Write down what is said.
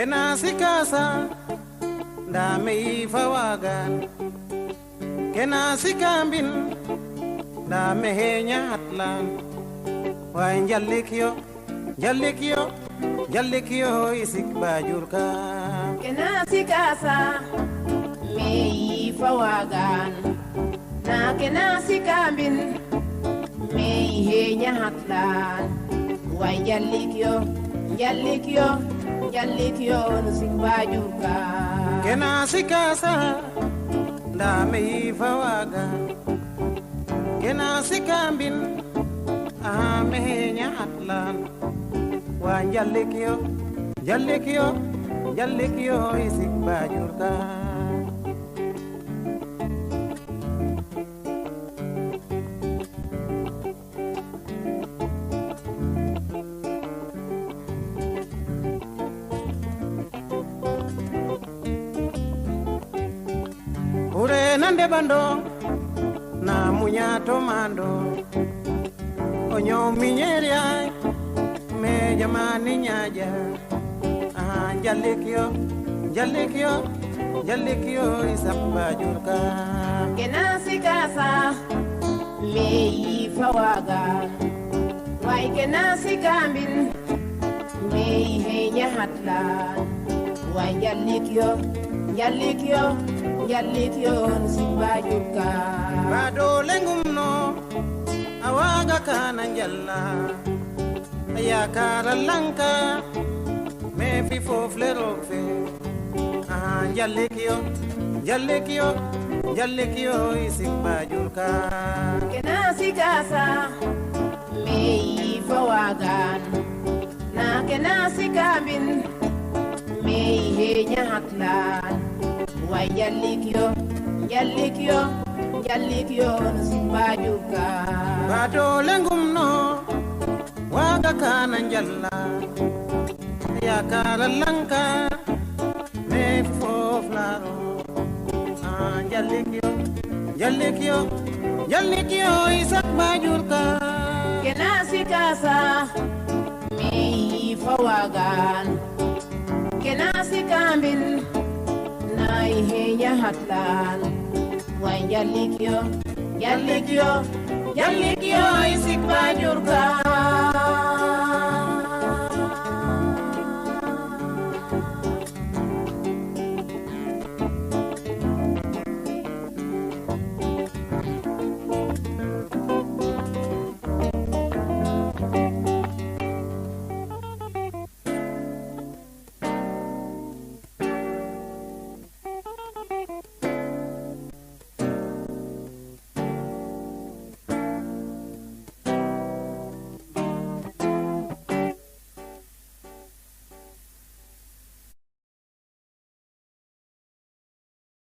Kena si casa da me fawagan kena si kambin da me henya atlan wa jallikyo isik bajurka kena si casa me fawagan na kena si kambin me henya atlan wa jallikyo isik bajurka kena si casa da me fawagan kena si kambin me henya atlan wa jallikyo isik bajurka ure nande bando na munyato mando onyo minyeria me jamani nyaja jallikyo isamba jurka kena si casa me fawaga wai kena si kambin me henya hatla wai jallikyo simba jurka bado lengumno awaga kana jalla ya karalanka me fi foflerofe jallikyo isimba jurka kena si casa me fawagan na kena si kambin me henya hatlan wa jallikyo simba jurka bado lengumno waga kana jalla ya karalanka me foflaro jallikyo isak bajurka kena si casa me fawagan kena si kambin na henya hatlan wa jallikyo isik bajurka